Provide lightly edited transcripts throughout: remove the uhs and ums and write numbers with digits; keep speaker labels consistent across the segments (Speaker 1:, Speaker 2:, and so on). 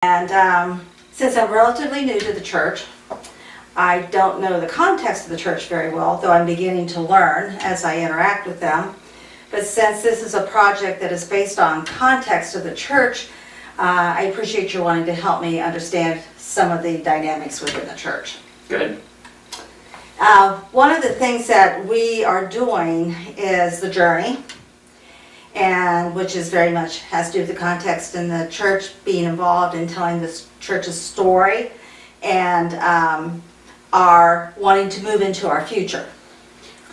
Speaker 1: And since I'm relatively new to the church, I don't know the context of the church very well, though I'm beginning to learn as I interact with them. But since this is a project that is based on context of the church, I appreciate your wanting to help me understand some of the dynamics within the church.
Speaker 2: Good.
Speaker 1: One of the things that we are doing is the journey, and which is very much has to do with the context in the church, being involved in telling this church's story, and are wanting to move into our future.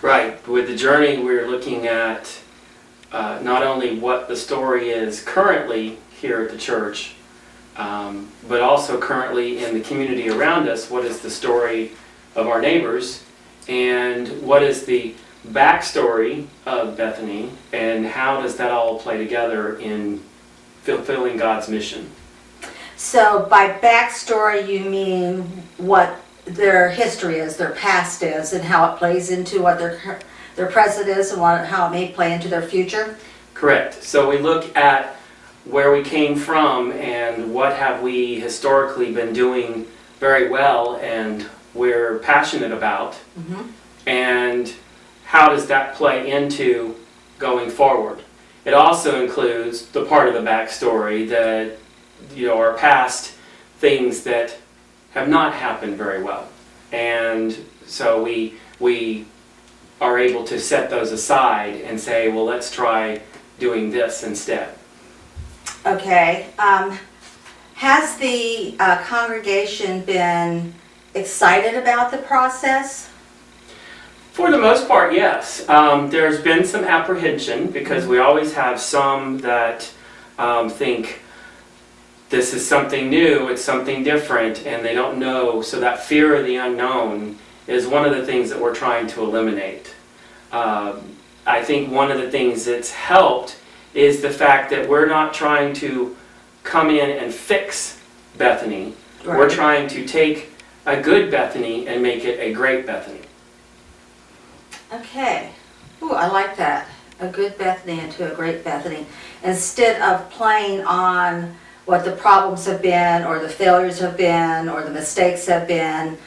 Speaker 2: Right. With the journey, we're looking at not only what the story is currently here at the church, but also currently in the community around us. What is the story of our neighbors, and what is the backstory of Bethany, and how does that all play together in fulfilling God's mission?
Speaker 1: So by backstory, you mean what their history is, their past is, and how it plays into what their present is, and how it may play into their future?
Speaker 2: Correct. So we look at where we came from and what have we historically been doing very well and we're passionate about, and how does that play into going forward. It also includes the part of the backstory that, our past things that have not happened very well. And so we are able to set those aside and say, well, let's try doing this instead.
Speaker 1: Okay. Has the congregation been excited about the process?
Speaker 2: For the most part, yes. There's been some apprehension because we always have some that think this is something new, it's something different, and they don't know. So that fear of the unknown is one of the things that we're trying to eliminate. I think one of the things that's helped is the fact that we're not trying to come in and fix Bethany.
Speaker 1: Right.
Speaker 2: We're trying to take a good Bethany and make it a great Bethany.
Speaker 1: Okay. Ooh, I like that. A good Bethany into a great Bethany. Instead of playing on what the problems have been, or the failures have been, or the mistakes have been,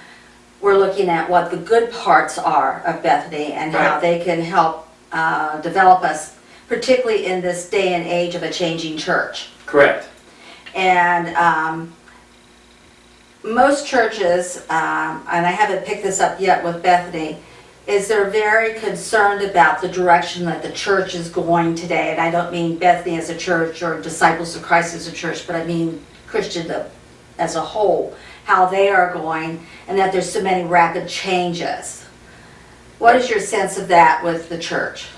Speaker 1: we're looking at what the good parts are of Bethany and how
Speaker 2: Right.
Speaker 1: they can help develop us, particularly in this day and age of a changing church.
Speaker 2: Correct.
Speaker 1: And most churches, and I haven't picked this up yet with Bethany, is they're very concerned about the direction that the church is going today. And I don't mean Bethany as a church or Disciples of Christ as a church, but I mean Christian as a whole, how they are going, and that there's so many rapid changes. What is your sense of that with the church?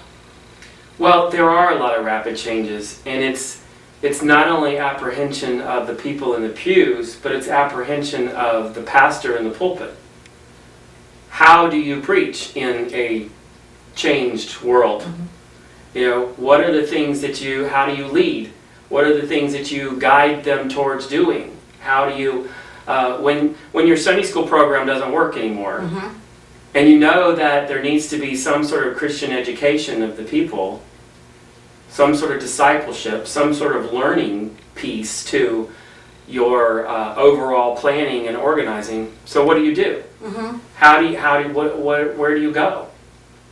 Speaker 2: Well, there are a lot of rapid changes, and it's not only apprehension of the people in the pews, but it's apprehension of the pastor in the pulpit. How do you preach in a changed world? What are the things how do you lead? What are the things that you guide them towards doing? How do you, when your Sunday school program doesn't work anymore, and you know that there needs to be some sort of Christian education of the people, some sort of discipleship, some sort of learning piece to your overall planning and organizing. So what do you do? Where do you go?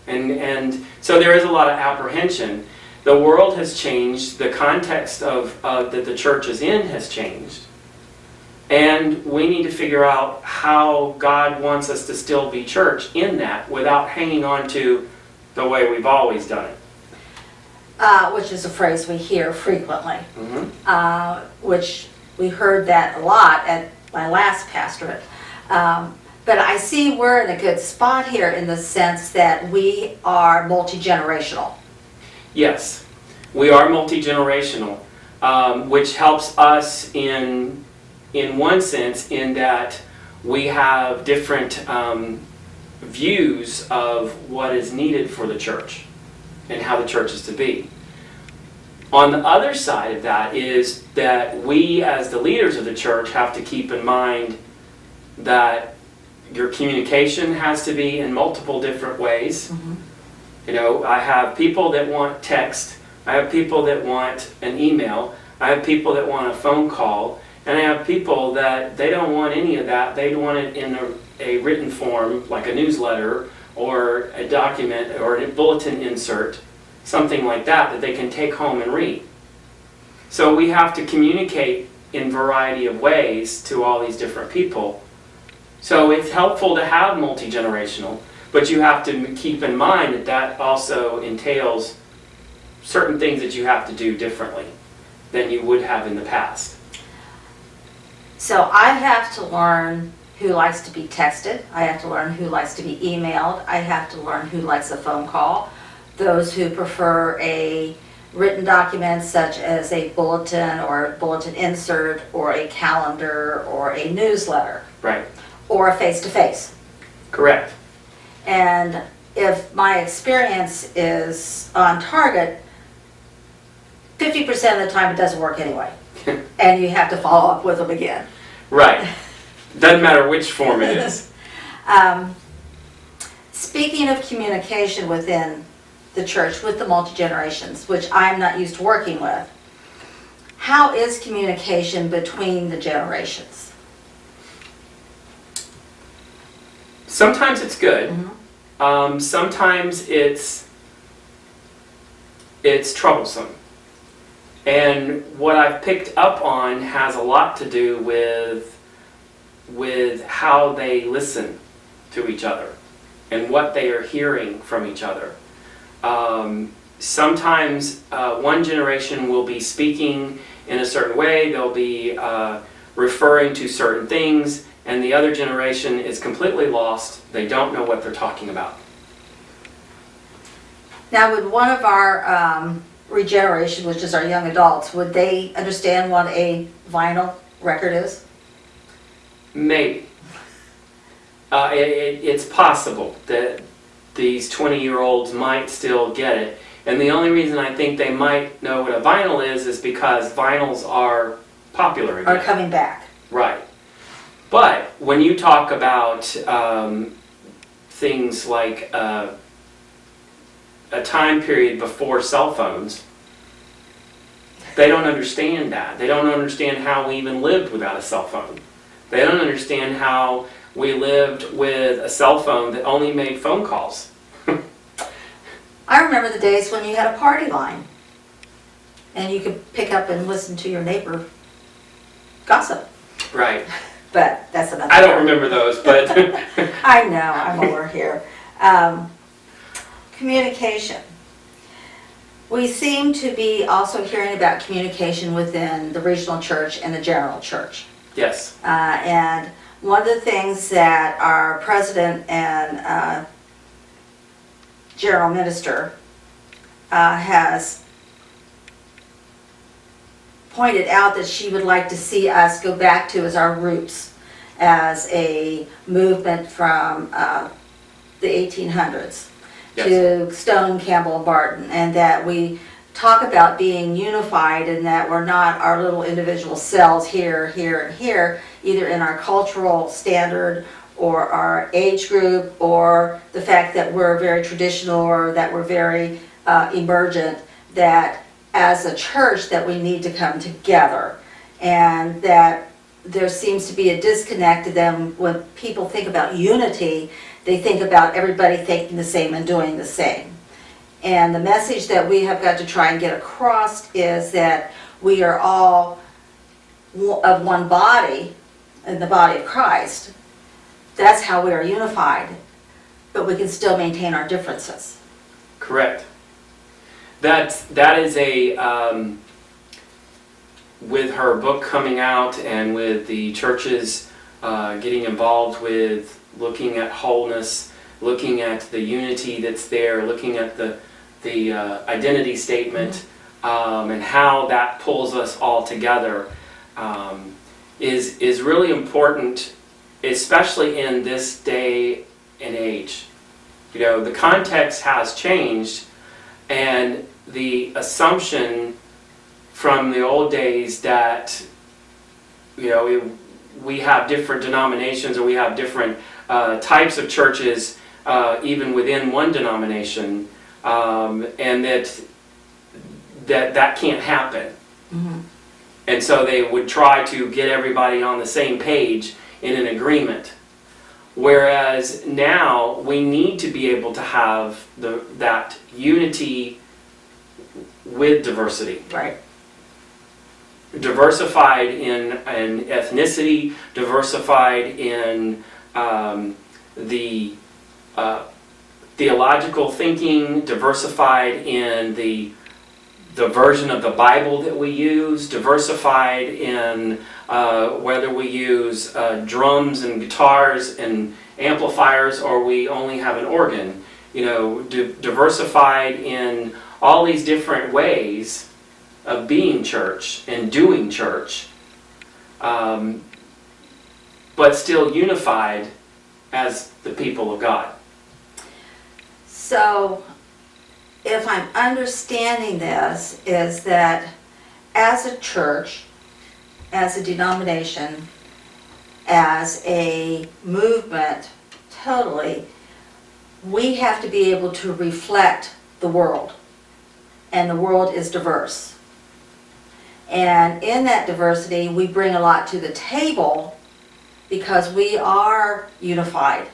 Speaker 2: And so there is a lot of apprehension. The world has changed. The context of that the church is in has changed. And we need to figure out how God wants us to still be church in that without hanging on to the way we've always done it.
Speaker 1: Which is a phrase we hear frequently, which we heard that a lot at my last pastorate. But I see we're in a good spot here in the sense that we are multi-generational.
Speaker 2: Yes, we are multi-generational, which helps us in one sense in that we have different views of what is needed for the church and how the church is to be. On the other side of that is that we as the leaders of the church have to keep in mind that your communication has to be in multiple different ways. I have people that want text, I have people that want an email, I have people that want a phone call, And I have people that they don't want any of that. They want it in a written form, like a newsletter or a document or a bulletin insert, something like that that they can take home and read. So we have to communicate in a variety of ways to all these different people. So it's helpful to have multi-generational, but you have to keep in mind that that also entails certain things that you have to do differently than you would have in the past.
Speaker 1: So I have to learn who likes to be texted. I have to learn who likes to be emailed. I have to learn who likes a phone call. Those who prefer a written document such as a bulletin or a bulletin insert or a calendar or a newsletter
Speaker 2: Right.
Speaker 1: or a face-to-face.
Speaker 2: Correct.
Speaker 1: And if my experience is on target, 50% of the time it doesn't work anyway. And you have to follow up with them again.
Speaker 2: Right. Doesn't matter which form it is.
Speaker 1: Speaking of communication within the church with the multi-generations, which I'm not used to working with, how is communication between the generations?
Speaker 2: Sometimes it's good. Sometimes it's troublesome. And what I've picked up on has a lot to do with how they listen to each other and what they are hearing from each other. Sometimes one generation will be speaking in a certain way, they'll be referring to certain things, and the other generation is completely lost. They don't know what they're talking about.
Speaker 1: Now, would one of our regeneration, which is our young adults, would they understand what a vinyl record is?
Speaker 2: Maybe. It's possible that these 20-year-olds might still get it. And the only reason I think they might know what a vinyl is because vinyls are popular again.
Speaker 1: Are coming back.
Speaker 2: Right. But when you talk about things like a time period before cell phones, they don't understand that. They don't understand how we even lived without a cell phone. They don't understand how we lived with a cell phone that only made phone calls.
Speaker 1: I remember the days when you had a party line and you could pick up and listen to your neighbor gossip.
Speaker 2: Right.
Speaker 1: But that's another.
Speaker 2: I don't remember those, but
Speaker 1: I know, I'm over here. Communication. We seem to be also hearing about communication within the regional church and the general church.
Speaker 2: yes.
Speaker 1: And one of the things that our president and general minister has pointed out that she would like to see us go back to as our roots as a movement from the 1800s to Stone, Campbell, and Barton, and that we talk about being unified and that we're not our little individual cells here, here, and here, either in our cultural standard or our age group or the fact that we're very traditional or that we're very emergent, that as a church that we need to come together, and that there seems to be a disconnect to them when people think about unity. They think about everybody thinking the same and doing the same. And the message that we have got to try and get across is that we are all of one body, in the body of Christ. That's how we are unified, but we can still maintain our differences.
Speaker 2: Correct. That is a, with her book coming out and with the churches getting involved with looking at wholeness, looking at the unity that's there, looking at the identity statement, and how that pulls us all together is really important, especially in this day and age. You know, the context has changed, and the assumption from the old days that, you know, we have different denominations or we have different types of churches even within one denomination, and that can't happen. And so they would try to get everybody on the same page in an agreement. Whereas now we need to be able to have that unity with diversity.
Speaker 1: Right.
Speaker 2: Diversified in ethnicity, diversified in the theological thinking, diversified in the version of the Bible that we use, diversified in whether we use drums and guitars and amplifiers or we only have an organ. You know, diversified in all these different ways of being church and doing church, but still unified as the people of God.
Speaker 1: So, if I'm understanding this, is that as a church, as a denomination, as a movement, totally, we have to be able to reflect the world. And the world is diverse. And in that diversity, we bring a lot to the table because we are unified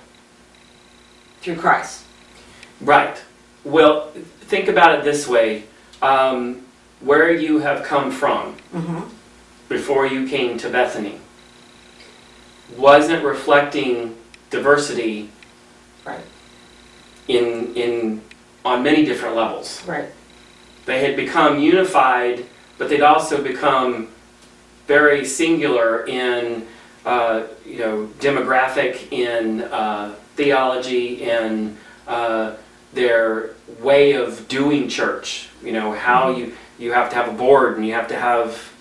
Speaker 1: through Christ.
Speaker 2: Right. Well, think about it this way. Where you have come from before you came to Bethany wasn't reflecting diversity
Speaker 1: Right.
Speaker 2: on many different levels.
Speaker 1: Right.
Speaker 2: They had become unified, but they'd also become very singular in demographic, in theology, in their way of doing church. You know, how you have to have a board and you have to have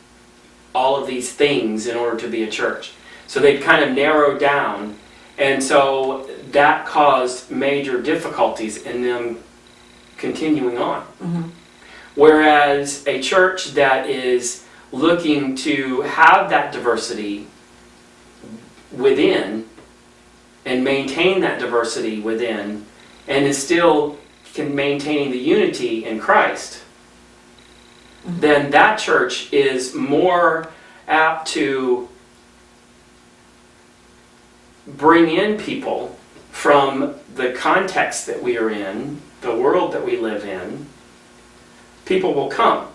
Speaker 2: all of these things in order to be a church. So they'd kind of narrowed down, and so that caused major difficulties in them continuing on. Whereas a church that is looking to have that diversity within and maintain that diversity within and is still maintaining the unity in Christ, then that church is more apt to bring in people from the context that we are in, the world that we live in. People will come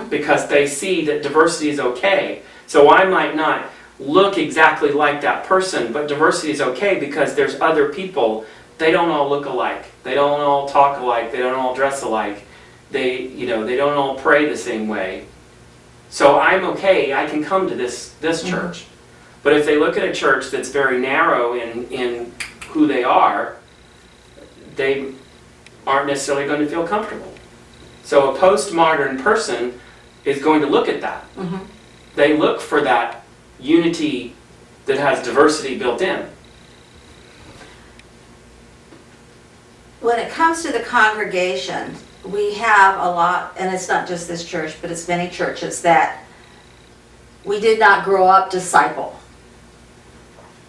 Speaker 2: because they see that diversity is okay. So I might not look exactly like that person, but diversity is okay because there's other people. They don't all look alike. They don't all talk alike. They don't all dress alike. They don't all pray the same way. So I'm okay. I can come to this church. But if they look at a church that's very narrow in who they are, they aren't necessarily going to feel comfortable. So a postmodern person is going to look at that. They look for that unity that has diversity built in.
Speaker 1: When it comes to the congregation, we have a lot, and it's not just this church, but it's many churches that we did not grow up disciple.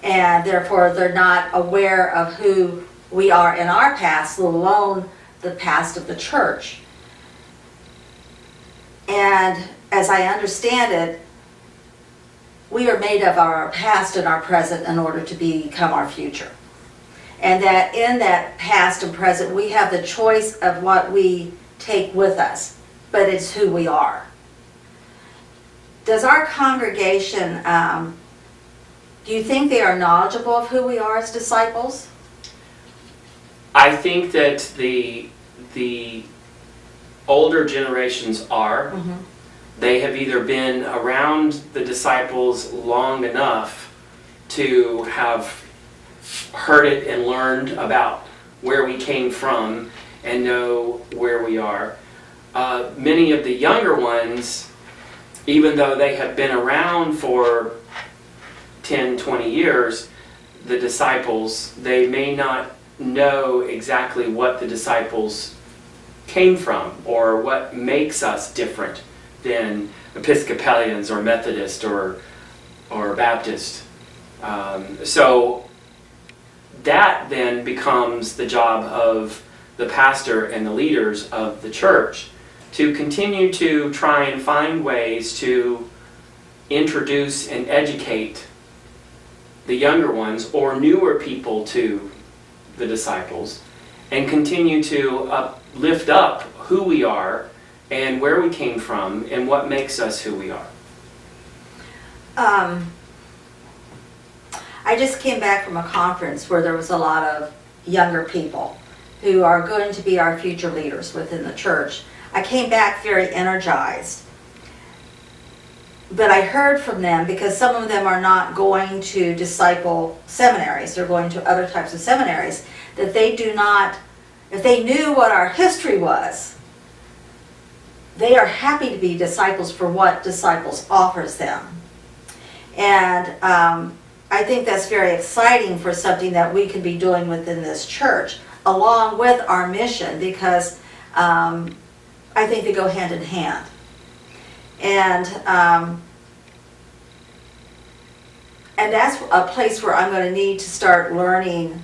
Speaker 1: And therefore they're not aware of who we are in our past, let alone the past of the church. And as I understand it, we are made of our past and our present in order to become our future. And that in that past and present, we have the choice of what we take with us, but it's who we are. Does our congregation, do you think they are knowledgeable of who we are as disciples?
Speaker 2: I think that the older generations are. They have either been around the disciples long enough to have heard it and learned about where we came from and know where we are. Many of the younger ones, even though they have been around for 10, 20 years, the disciples, they may not know exactly what the disciples came from or what makes us different than Episcopalians or Methodist or Baptist. So that then becomes the job of the pastor and the leaders of the church to continue to try and find ways to introduce and educate the younger ones or newer people to the disciples, and continue to lift up who we are and where we came from and what makes us who we are.
Speaker 1: I just came back from a conference where there was a lot of younger people who are going to be our future leaders within the church. I came back very energized. But I heard from them, because some of them are not going to disciple seminaries, they're going to other types of seminaries, that they do not, if they knew what our history was, they are happy to be disciples for what Disciples offers them. And I think that's very exciting for something that we can be doing within this church, along with our mission, because I think they go hand in hand. And that's a place where I'm going to need to start learning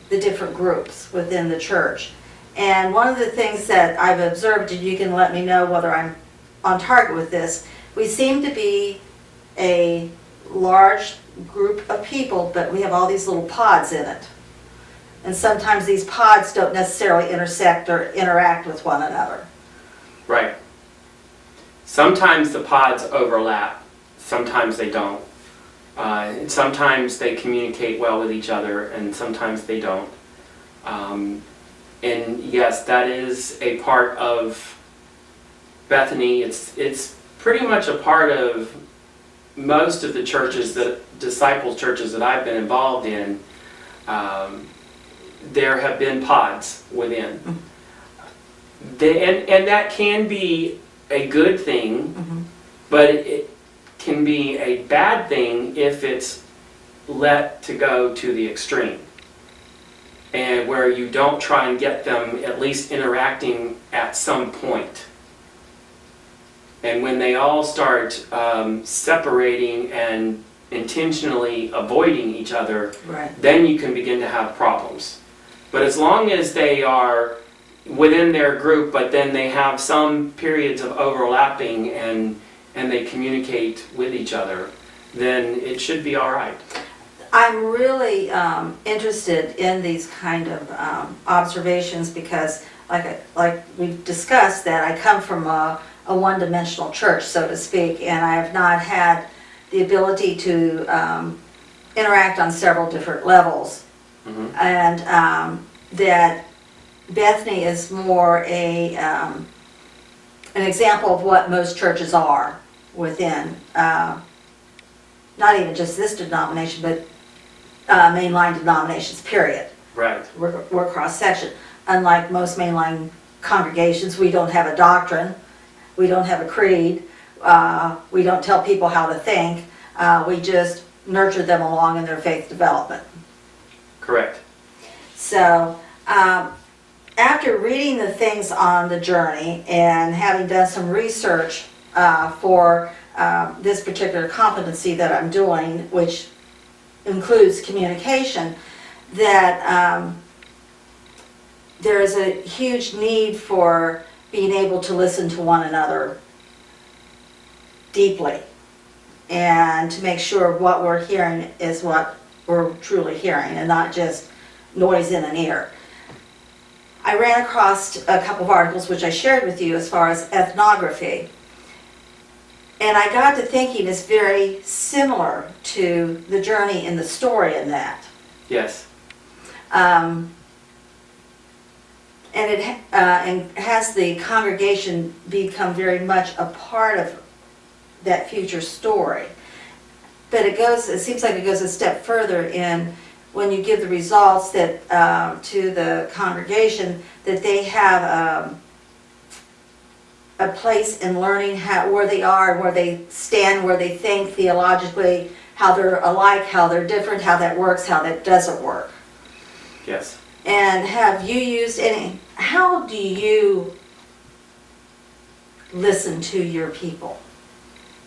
Speaker 1: the different groups within the church. And one of the things that I've observed, and you can let me know whether I'm on target with this, we seem to be a large group of people, but we have all these little pods in it. And sometimes these pods don't necessarily intersect or interact with one another.
Speaker 2: Right. Sometimes the pods overlap, sometimes they don't. Sometimes they communicate well with each other, and sometimes they don't. And yes, that is a part of Bethany. It's pretty much a part of most of the churches, disciple churches that I've been involved in. There have been pods within. And that can be a good thing, but it can be a bad thing if it's let to go to the extreme, and where you don't try and get them at least interacting at some point. And when they all start separating and intentionally avoiding each other,
Speaker 1: Right.
Speaker 2: then you can begin to have problems. But as long as they are within their group, but then they have some periods of overlapping and they communicate with each other, then it should be all right.
Speaker 1: I'm really interested in these kind of observations because, like we've discussed, that I come from a one-dimensional church, so to speak, and I have not had the ability to interact on several different levels. And that Bethany is more an example of what most churches are within, not even just this denomination, but mainline denominations, period.
Speaker 2: Right.
Speaker 1: We're cross-section. Unlike most mainline congregations, we don't have a doctrine, we don't have a creed, we don't tell people how to think, we just nurture them along in their faith development.
Speaker 2: Correct.
Speaker 1: So, after reading the things on the journey and having done some research for this particular competency that I'm doing, which includes communication, that there is a huge need for being able to listen to one another deeply and to make sure what we're hearing is what we're truly hearing and not just noise in an ear. I ran across a couple of articles which I shared with you as far as ethnography. And I got to thinking it's very similar to the journey in the story in that.
Speaker 2: Yes.
Speaker 1: And it has the congregation become very much a part of that future story. But it seems like it goes a step further in when you give the results that to the congregation, that they have a place in learning where they are, where they stand, where they think theologically, how they're alike, how they're different, how that works, how that doesn't work.
Speaker 2: Yes.
Speaker 1: And have you used how do you listen to your people,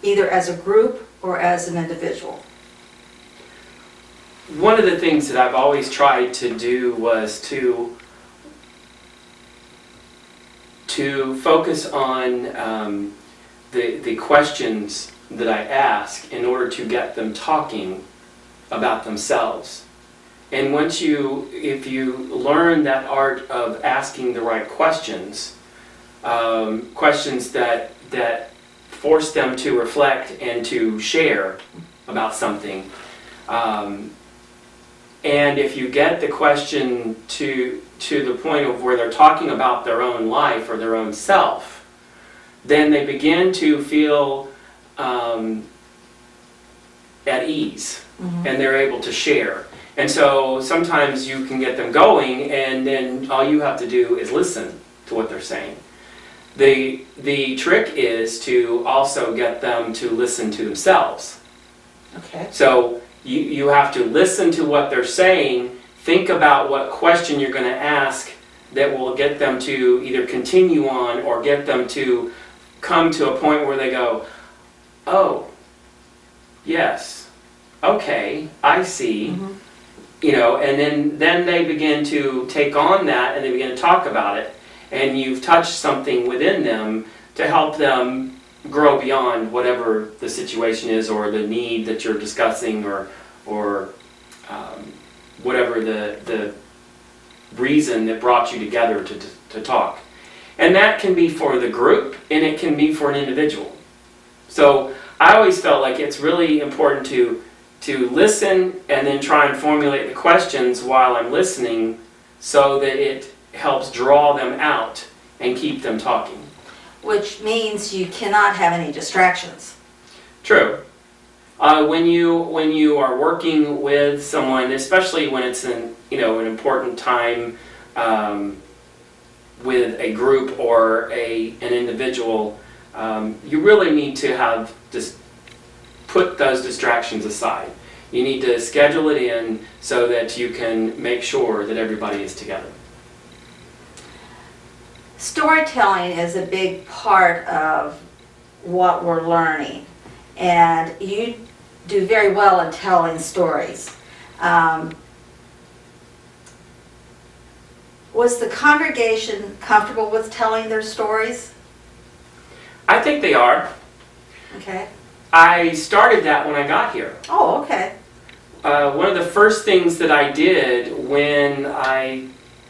Speaker 1: either as a group or as an individual?
Speaker 2: One of the things that I've always tried to do was to focus on the questions that I ask in order to get them talking about themselves. And if you learn that art of asking the right questions, questions that force them to reflect and to share about something, and if you get the question to the point of where they're talking about their own life or their own self, then they begin to feel at ease, and they're able to share. And so sometimes you can get them going, and then all you have to do is listen to what they're saying. The trick is to also get them to listen to themselves.
Speaker 1: Okay.
Speaker 2: So you have to listen to what they're saying, think about what question you're going to ask that will get them to either continue on or get them to come to a point where they go, oh, yes, okay, I see. You know, and then they begin to take on that and they begin to talk about it, and you've touched something within them to help them grow beyond whatever the situation is or the need that you're discussing or whatever the reason that brought you together to talk. And that can be for the group and it can be for an individual. So I always felt like it's really important to listen and then try and formulate the questions while I'm listening so that it helps draw them out and keep them talking.
Speaker 1: Which means you cannot have any distractions.
Speaker 2: True. When you are working with someone, especially when it's an important time with a group or an individual, you really need to have just put those distractions aside. You need to schedule it in so that you can make sure that everybody is together.
Speaker 1: Storytelling is a big part of what we're learning, and you do very well in telling stories. Was the congregation comfortable with telling their stories?
Speaker 2: I think they are.
Speaker 1: Okay.
Speaker 2: I started that when I got here.
Speaker 1: Oh, okay.
Speaker 2: One of the first things that I did when I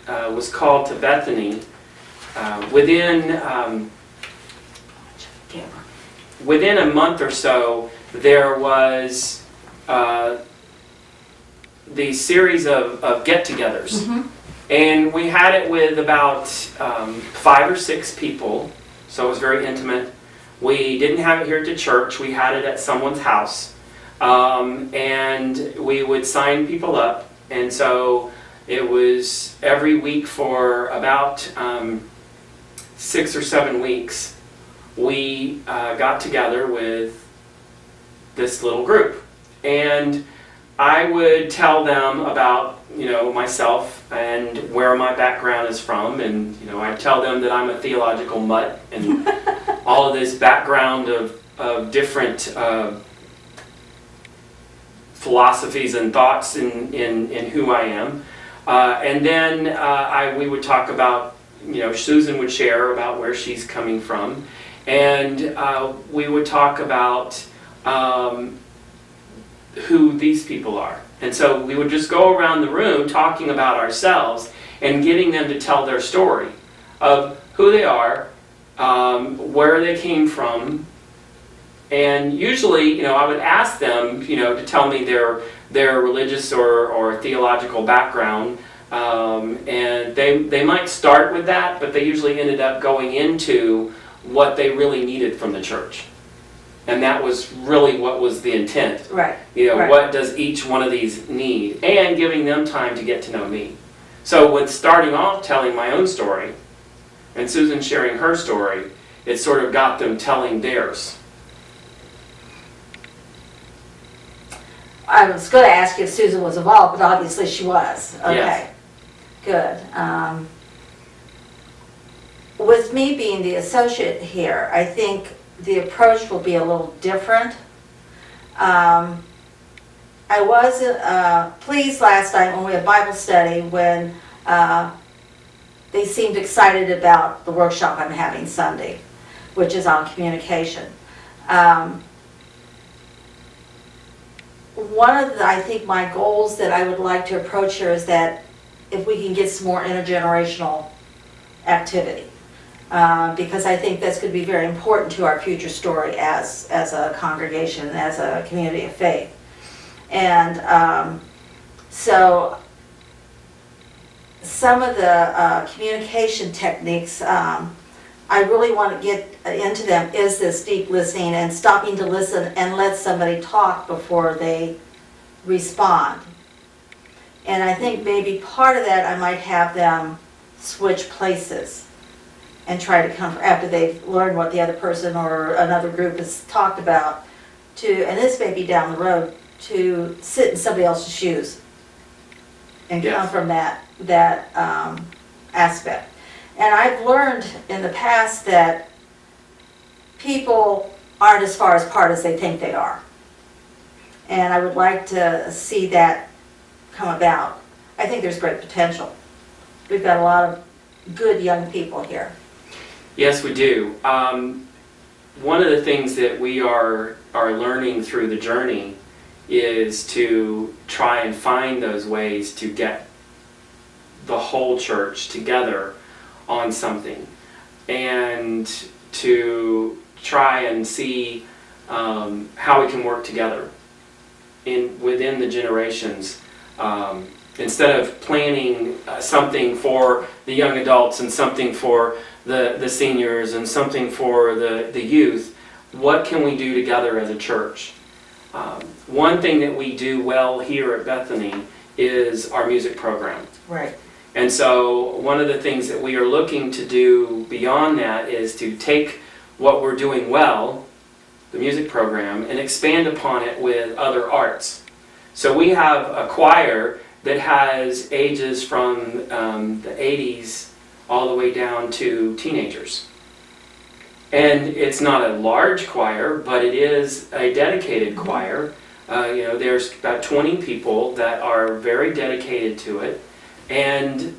Speaker 2: was called to Bethany, within a month or so, there was the series of get-togethers. And we had it with about 5 or 6 people, so it was very intimate. We didn't have it here at the church, we had it at someone's house. And we would sign people up, and so it was every week for about 6 or 7 weeks. We got together with this little group, and I would tell them about myself and where my background is from, and I'd tell them that I'm a theological mutt and all of this background of different philosophies and thoughts in who I am, and then we would talk about, Susan would share about where she's coming from, and we would talk about who these people are. And so we would just go around the room talking about ourselves and getting them to tell their story of who they are, where they came from. And usually, I would ask them, to tell me their religious or theological background, and they might start with that, but they usually ended up going into what they really needed from the church. And that was really what was the intent.
Speaker 1: Right.
Speaker 2: Right. What does each one of these need? And giving them time to get to know me. So with starting off telling my own story, and Susan sharing her story, it sort of got them telling theirs.
Speaker 1: I was going to ask you if Susan was involved, but obviously she was. Okay.
Speaker 2: Yes.
Speaker 1: Good. With me being the associate here, I think the approach will be a little different. I was pleased last night when we had Bible study when they seemed excited about the workshop I'm having Sunday, which is on communication. one of the, I think my goals that I would like to approach here is that if we can get some more intergenerational activity. Because I think that's going to be very important to our future story as a congregation, as a community of faith. And so some of the communication techniques, I really want to get into them, is this deep listening and stopping to listen and let somebody talk before they respond. And I think maybe part of that I might have them switch places and try to come after they've learned what the other person or another group has talked about, to, and this may be down the road, to sit in somebody else's shoes and come from that aspect. And I've learned in the past that people aren't as far apart as they think they are. And I would like to see that come about. I think there's great potential. We've got a lot of good young people here.
Speaker 2: Yes, we do. One of the things that we are learning through the journey is to try and find those ways to get the whole church together on something, and to try and see how we can work together within the generations. Instead of planning something for the young adults and something for the seniors and something for the youth, what can we do together as a church? One thing that we do well here at Bethany is our music program.
Speaker 1: Right.
Speaker 2: And so one of the things that we are looking to do beyond that is to take what we're doing well, the music program, and expand upon it with other arts. So we have a choir that has ages from the 80s all the way down to teenagers. And it's not a large choir, but it is a dedicated choir. There's about 20 people that are very dedicated to it, and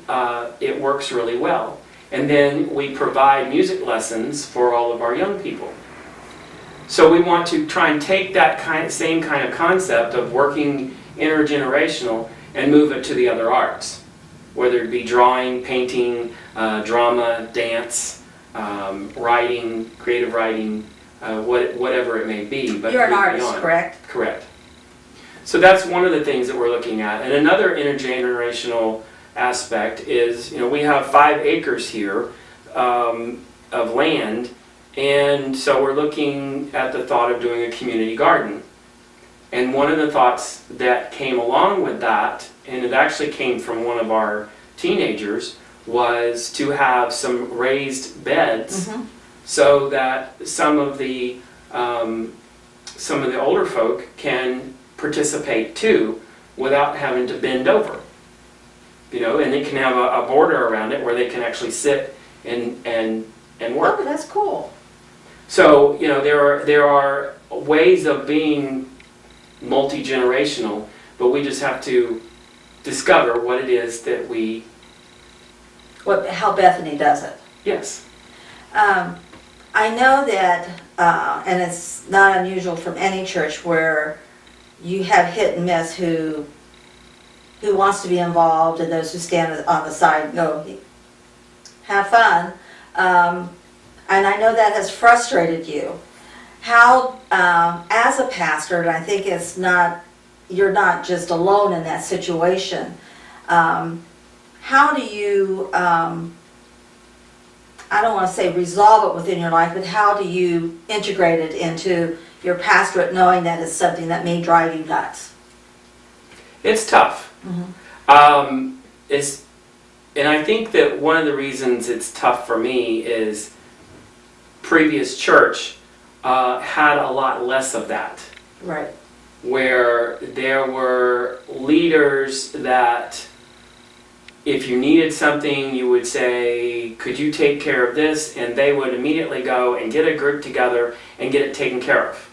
Speaker 2: it works really well. And then we provide music lessons for all of our young people. So we want to try and take that same kind of concept of working intergenerational and move it to the other arts, whether it be drawing, painting, drama, dance, writing, creative writing, whatever it may be. But
Speaker 1: you're an artist, correct?
Speaker 2: Correct. So that's one of the things that we're looking at. And another intergenerational aspect is, we have 5 acres here of land, and so we're looking at the thought of doing a community garden. And one of the thoughts that came along with that, and it actually came from one of our teenagers, was to have some raised beds, so that some of the older folk can participate too without having to bend over. And they can have a border around it where they can actually sit and work.
Speaker 1: Oh, that's cool.
Speaker 2: So, there are ways of being multi-generational, but we just have to discover what it is that
Speaker 1: how Bethany does it.
Speaker 2: Yes.
Speaker 1: I know that, and it's not unusual from any church, where you have hit and miss who wants to be involved and those who stand on the side and go, have fun. And I know that has frustrated you. How, as a pastor, and I think you're not just alone in that situation, how do you, I don't want to say resolve it within your life, but how do you integrate it into your pastorate, knowing that it's something that may drive you nuts?
Speaker 2: It's tough. And I think that one of the reasons it's tough for me is previous church had a lot less of that.
Speaker 1: Right.
Speaker 2: Where there were leaders that if you needed something, you would say, could you take care of this? And they would immediately go and get a group together and get it taken care of.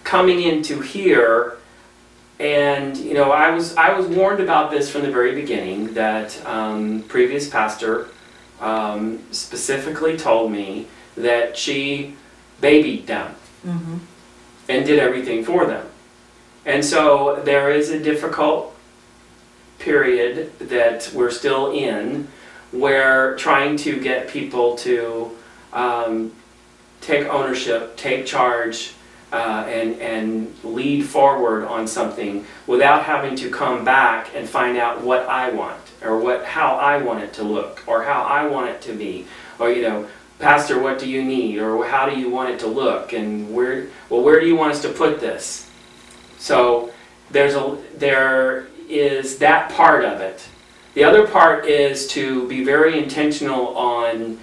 Speaker 2: Coming into here, and I was warned about this from the very beginning, that previous pastor specifically told me that she babied them. and did everything for them. And so there is a difficult period that we're still in where trying to get people to take ownership, take charge, and lead forward on something without having to come back and find out what I want, or how I want it to look, or how I want it to be, or Pastor, what do you need, or how do you want it to look, and where do you want us to put this? So there is that part of it. The other part is to be very intentional on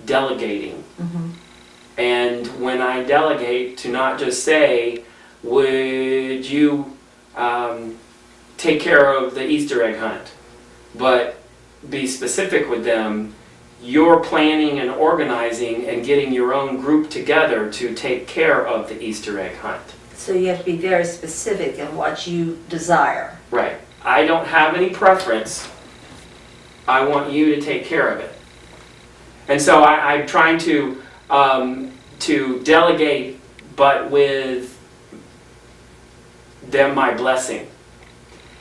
Speaker 2: delegating.
Speaker 1: Mm-hmm.
Speaker 2: And when I delegate, to not just say, would you take care of the Easter egg hunt, but be specific with them. You're planning and organizing and getting your own group together to take care of the Easter egg hunt.
Speaker 1: So you have to be very specific in what you desire.
Speaker 2: Right. I don't have any preference. I want you to take care of it. And so I'm trying to delegate, but with them my blessing.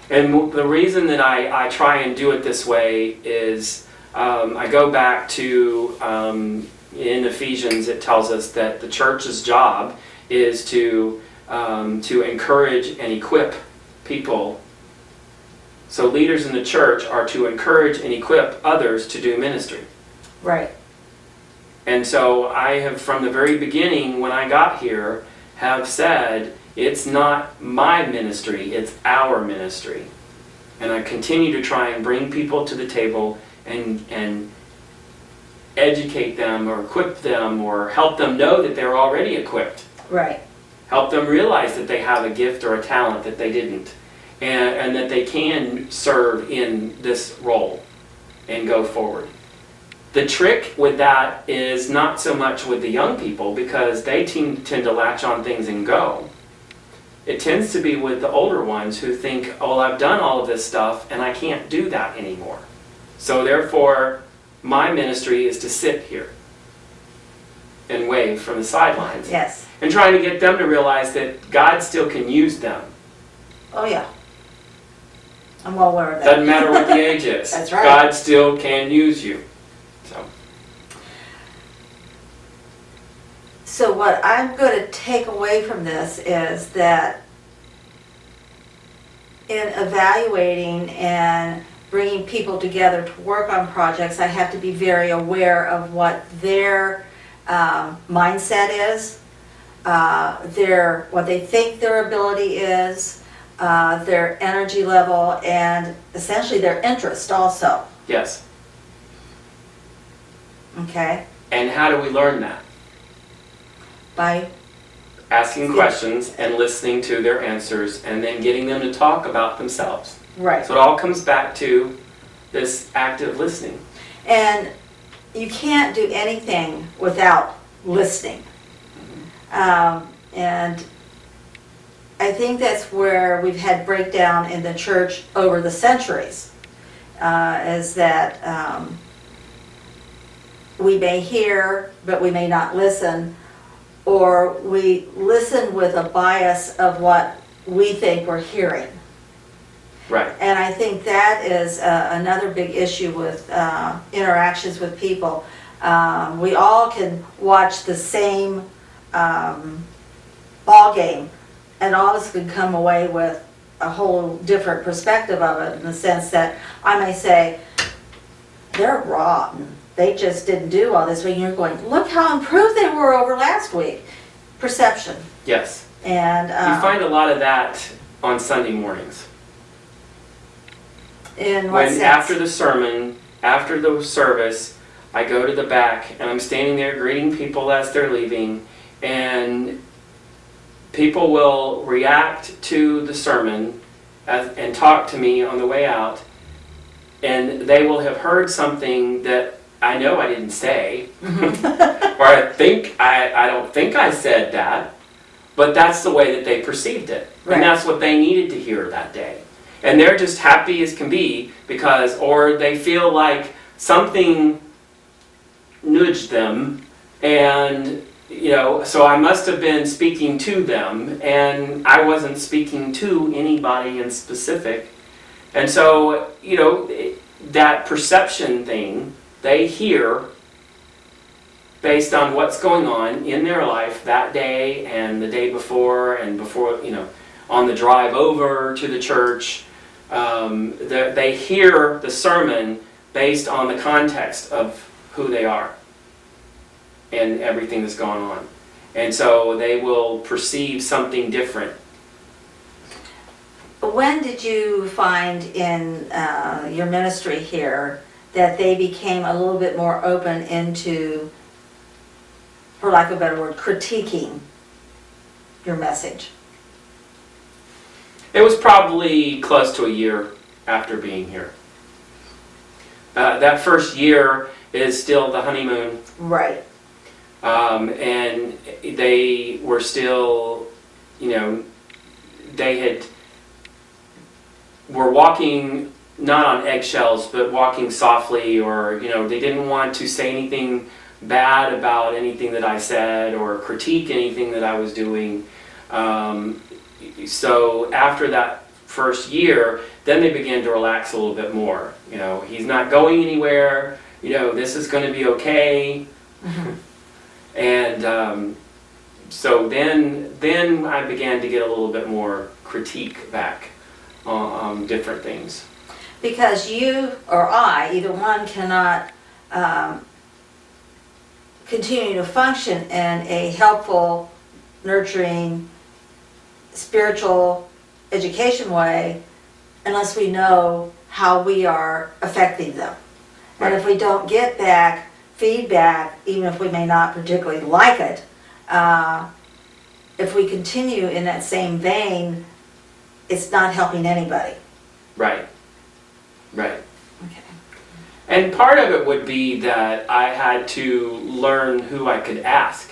Speaker 2: And the reason that I try and do it this way is I go back to, in Ephesians it tells us that the church's job is to encourage and equip people. So leaders in the church are to encourage and equip others to do ministry.
Speaker 1: Right.
Speaker 2: And so I have, from the very beginning when I got here, have said, it's not my ministry, it's our ministry. And I continue to try and bring people to the table and educate them or equip them or help them know that they're already equipped.
Speaker 1: Right.
Speaker 2: Help them realize that they have a gift or a talent that they didn't. And that they can serve in this role and go forward. The trick with that is not so much with the young people, because they tend to latch on things and go. It tends to be with the older ones who think, oh, I've done all of this stuff and I can't do that anymore. So therefore, my ministry is to sit here and wave from the sidelines.
Speaker 1: Yes.
Speaker 2: And trying to get them to realize that God still can use them.
Speaker 1: Oh yeah. I'm well aware of that.
Speaker 2: Doesn't matter what the age is.
Speaker 1: That's right.
Speaker 2: God still can use you.
Speaker 1: So what I'm going to take away from this is that in evaluating and bringing people together to work on projects, I have to be very aware of what their mindset is, what they think their ability is, their energy level, and essentially their interest also.
Speaker 2: Yes.
Speaker 1: Okay?
Speaker 2: And how do we learn that?
Speaker 1: By
Speaker 2: asking questions and listening to their answers, and then getting them to talk about themselves.
Speaker 1: right.
Speaker 2: So it all comes back to this active listening.
Speaker 1: And you can't do anything without listening. And I think that's where we've had breakdown in the church over the centuries, is that we may hear, but we may not listen, or we listen with a bias of what we think we're hearing.
Speaker 2: Right.
Speaker 1: And I think that is another big issue with interactions with people. We all can watch the same ball game, and all of us can come away with a whole different perspective of it, in the sense that I may say, they're rotten. They just didn't do all this. When you're going, look how improved they were over last week. Perception.
Speaker 2: Yes.
Speaker 1: And
Speaker 2: You find a lot of that on Sunday mornings.
Speaker 1: in what
Speaker 2: When
Speaker 1: sense?
Speaker 2: after the sermon, after the service, I go to the back and I'm standing there greeting people as they're leaving, and people will react to the sermon and talk to me on the way out, and they will have heard something that I know I didn't say, or I don't think I said that, but that's the way that they perceived it.
Speaker 1: Right.
Speaker 2: And that's what they needed to hear that day. And they're just happy as can be because, or they feel like something nudged them and so I must have been speaking to them, and I wasn't speaking to anybody in specific. And so, that perception thing, they hear based on what's going on in their life that day and the day before and before, on the drive over to the church. They hear the sermon based on the context of who they are and everything that's gone on. And so they will perceive something different.
Speaker 1: When did you find in your ministry here that they became a little bit more open into, for lack of a better word, critiquing your message?
Speaker 2: It was probably close to a year after being here. That first year is still the honeymoon.
Speaker 1: Right.
Speaker 2: And they were still, were walking not on eggshells, but walking softly, or, they didn't want to say anything bad about anything that I said or critique anything that I was doing. So after that first year, then they began to relax a little bit more. He's not going anywhere, this is going to be okay.
Speaker 1: Mm-hmm.
Speaker 2: And so then I began to get a little bit more critique back on different things.
Speaker 1: Because you or I, either one, cannot continue to function in a helpful, nurturing, spiritual education way unless we know how we are affecting them.
Speaker 2: Right.
Speaker 1: And if we don't get back feedback, even if we may not particularly like it, if we continue in that same vein, it's not helping anybody.
Speaker 2: Right. Right.
Speaker 1: Okay.
Speaker 2: And part of it would be that I had to learn who I could ask.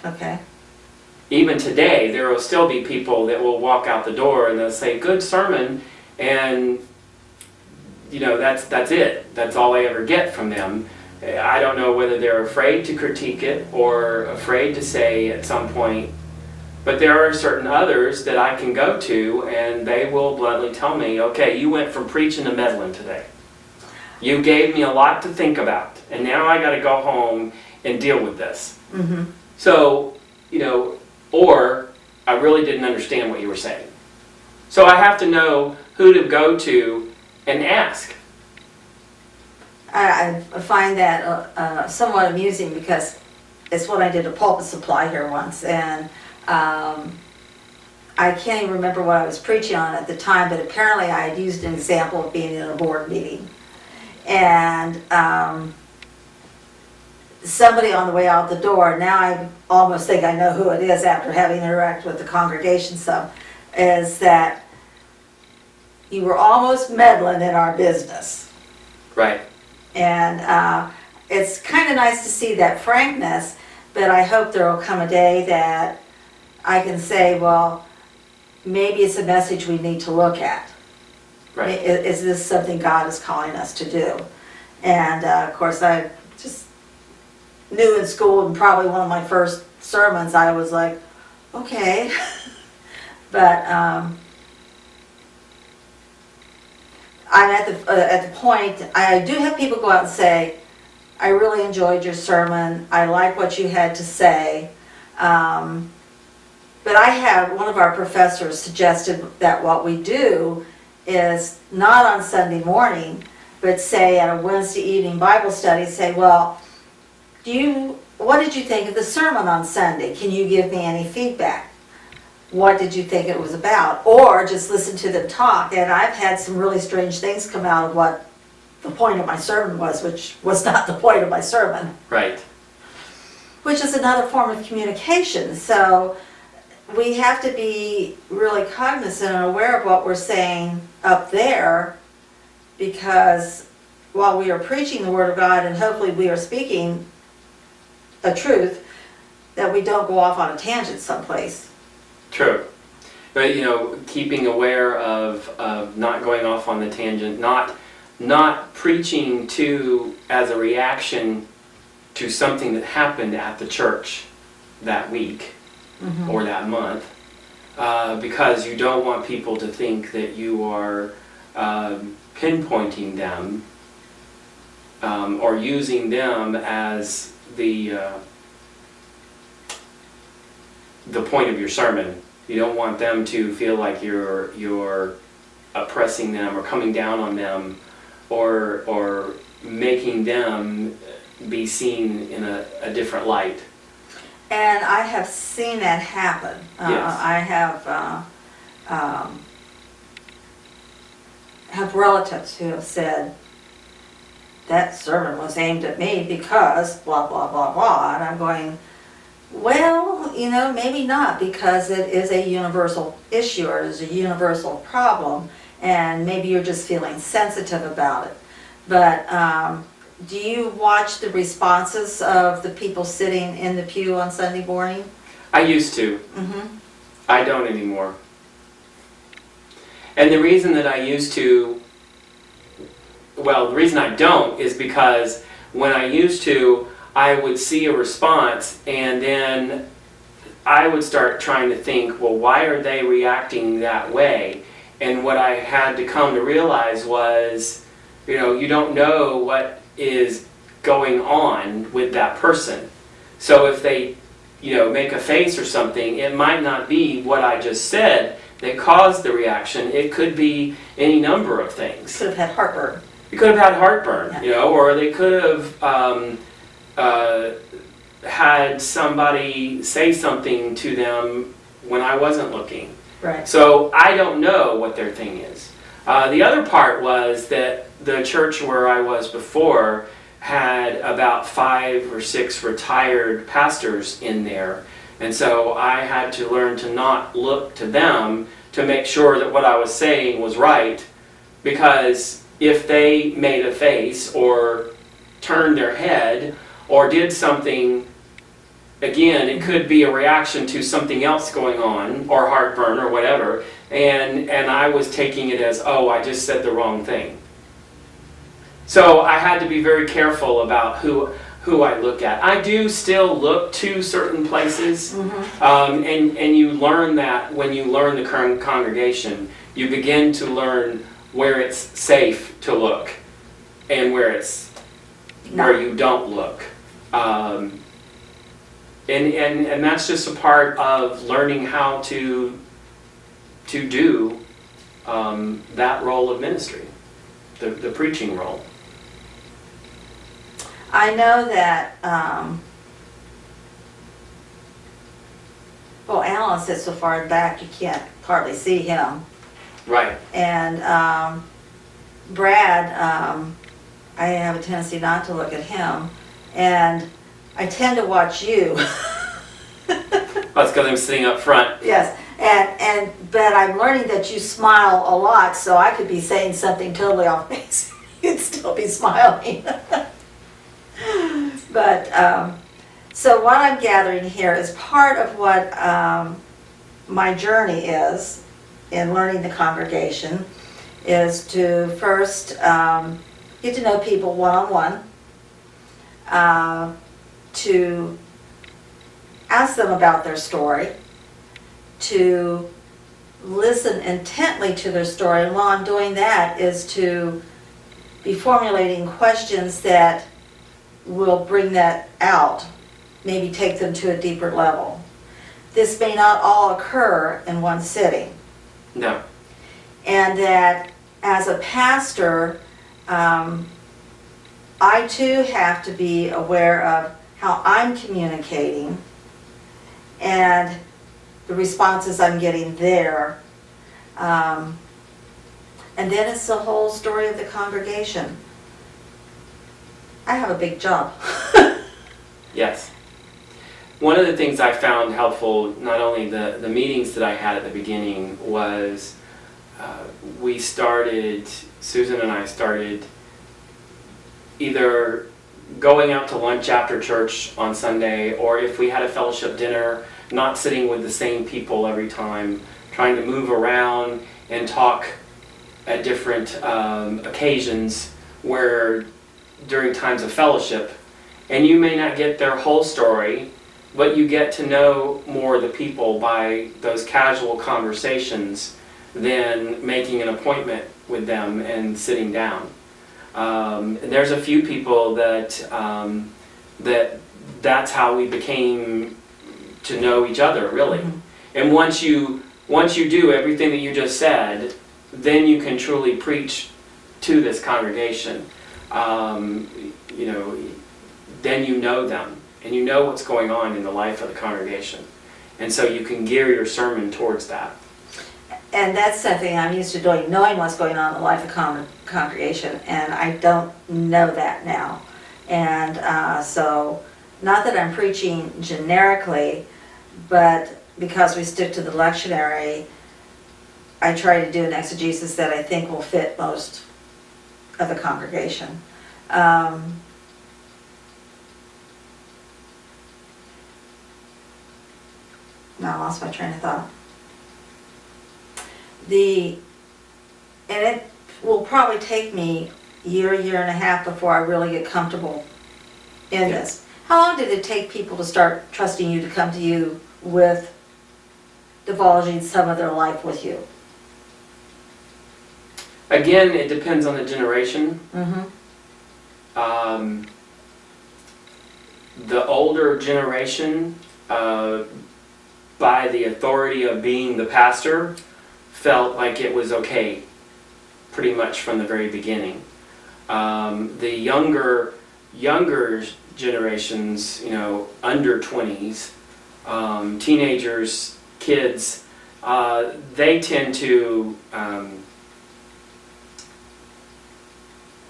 Speaker 1: Okay.
Speaker 2: Even today, there will still be people that will walk out the door and they'll say, "Good sermon," and that's it. That's all I ever get from them. I don't know whether they're afraid to critique it or afraid to say at some point, but there are certain others that I can go to and they will bluntly tell me, "Okay, you went from preaching to meddling today. You gave me a lot to think about, and now I got to go home and deal with this."
Speaker 1: Mm-hmm.
Speaker 2: So, or I really didn't understand what you were saying. So I have to know who to go to and ask.
Speaker 1: I find that somewhat amusing because it's what I did at Pulpit Supply here once, and I can't even remember what I was preaching on at the time, but apparently I had used an example of being in a board meeting. And somebody on the way out the door, now I almost think I know who it is after having interacted with the congregation some, is that you were almost meddling in our business.
Speaker 2: Right.
Speaker 1: And it's kind of nice to see that frankness, but I hope there will come a day that I can say, well, maybe it's a message we need to look at.
Speaker 2: Right.
Speaker 1: Is this something God is calling us to do? And of course, I just knew in school, and probably one of my first sermons, I was like, okay. But I'm at the point, I do have people go out and say, "I really enjoyed your sermon. I like what you had to say." But I had one of our professors suggested that what we do is not on Sunday morning, but say at a Wednesday evening Bible study, say, "Well, what did you think of the sermon on Sunday? Can you give me any feedback? What did you think it was about?" Or just listen to them talk. And I've had some really strange things come out of what the point of my sermon was, which was not the point of my sermon.
Speaker 2: Right.
Speaker 1: Which is another form of communication. So we have to be really cognizant and aware of what we're saying up there, because while we are preaching the Word of God and hopefully we are speaking a truth, that we don't go off on a tangent someplace.
Speaker 2: True. But keeping aware of not going off on the tangent, not preaching as a reaction to something that happened at the church. that week
Speaker 1: Mhm.
Speaker 2: or that month, because you don't want people to think that you are pinpointing them or using them as the point of your sermon. You don't want them to feel like you're oppressing them or coming down on them or making them be seen in a different light.
Speaker 1: And I have seen that happen.
Speaker 2: Yes.
Speaker 1: I have relatives who have said, that sermon was aimed at me because blah, blah, blah, blah. And I'm going, well, maybe not, because it is a universal issue or it is a universal problem, and maybe you're just feeling sensitive about it. But do you watch the responses of the people sitting in the pew on Sunday morning?
Speaker 2: I used to.
Speaker 1: Mm-hmm.
Speaker 2: I don't anymore. And the reason that I used to, the reason I don't is because when I used to, I would see a response and then I would start trying to think, well, why are they reacting that way? And what I had to come to realize was, you don't know what is going on with that person. So if they, make a face or something, it might not be what I just said that caused the reaction. It could be any number of things.
Speaker 1: Could have had heartburn.
Speaker 2: You could have had heartburn,
Speaker 1: Yeah.
Speaker 2: Or they could have had somebody say something to them when I wasn't looking.
Speaker 1: Right.
Speaker 2: So I don't know what their thing is. The other part was that the church where I was before had about 5 or 6 retired pastors in there. And so I had to learn to not look to them to make sure that what I was saying was right, because if they made a face or turned their head or did something, again, it could be a reaction to something else going on, or heartburn or whatever, and I was taking it as, oh, I just said the wrong thing. So I had to be very careful about who I look at. I do still look to certain places, and you learn that when you learn the congregation. You begin to learn where it's safe to look and where you don't look. And that's just a part of learning how to do that role of ministry, the preaching role.
Speaker 1: I know that, Alan sits so far back you can't hardly see him.
Speaker 2: Right.
Speaker 1: And Brad, I have a tendency not to look at him. And I tend to watch you.
Speaker 2: That's because I'm sitting up front.
Speaker 1: Yes, but I'm learning that you smile a lot, so I could be saying something totally off base. You'd still be smiling. But, so what I'm gathering here is part of what my journey is in learning the congregation is to first get to know people one-on-one, to ask them about their story, to listen intently to their story, and while I'm doing that is to be formulating questions that will bring that out, maybe take them to a deeper level. This may not all occur in one sitting.
Speaker 2: No.
Speaker 1: And that as a pastor, I too have to be aware of how I'm communicating and the responses I'm getting there. And then it's the whole story of the congregation. I have a big job.
Speaker 2: Yes. One of the things I found helpful, not only the meetings that I had at the beginning, was Susan and I started either going out to lunch after church on Sunday, or if we had a fellowship dinner, not sitting with the same people every time, trying to move around and talk at different occasions where during times of fellowship. And you may not get their whole story, but you get to know more of the people by those casual conversations than making an appointment with them and sitting down. There's a few people that's how we became to know each other, really. And once you do everything that you just said, then you can truly preach to this congregation. Then you know them, and you know what's going on in the life of the congregation. And so you can gear your sermon towards that.
Speaker 1: And that's something I'm used to doing, knowing what's going on in the life of congregation, and I don't know that now. And so, not that I'm preaching generically, but because we stick to the lectionary, I try to do an exegesis that I think will fit most of the congregation. Now I lost my train of thought. And it will probably take me a year and a half before I really get comfortable in this. How long did it take people to start trusting you, to come to you with divulging some of their life with you?
Speaker 2: Again, it depends on the generation. The older generation, by the authority of being the pastor, felt like it was okay pretty much from the very beginning. The younger generations, under 20s, teenagers, kids, they tend to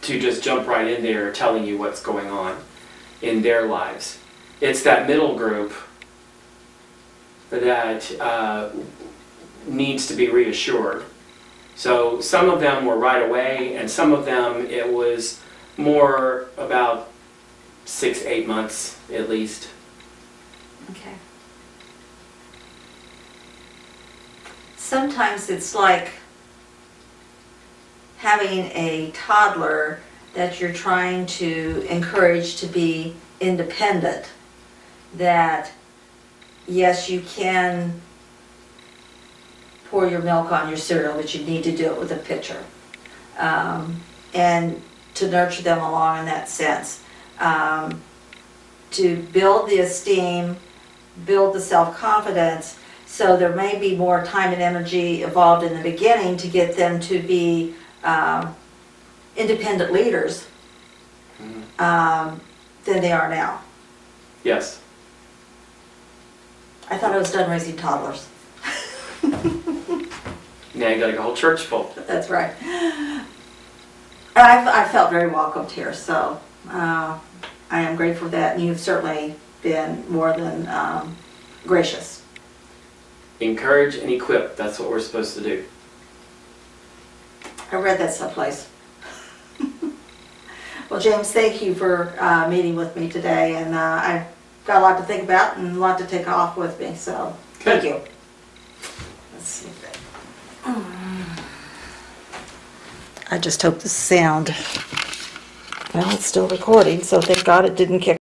Speaker 2: just jump right in there telling you what's going on in their lives. It's that middle group that needs to be reassured. So some of them were right away, and some of them it was more about 6-8 months at least.
Speaker 1: Okay. Sometimes it's like having a toddler that you're trying to encourage to be independent. That, yes, you can pour your milk on your cereal, but you need to do it with a pitcher. And to nurture them along in that sense. To build the esteem, build the self-confidence, so there may be more time and energy involved in the beginning to get them to be independent leaders than they are now.
Speaker 2: Yes.
Speaker 1: I thought I was done raising toddlers.
Speaker 2: Now you got a whole church full.
Speaker 1: That's right. I felt very welcomed here, so I am grateful for that, and you've certainly been more than gracious.
Speaker 2: Encourage and equip, that's what we're supposed to do.
Speaker 1: I read that someplace. Well, James, thank you for meeting with me today, and I've got a lot to think about and a lot to take off with me, so thank you. Let's see. I just hope the sound, well, it's still recording, so thank God it didn't kick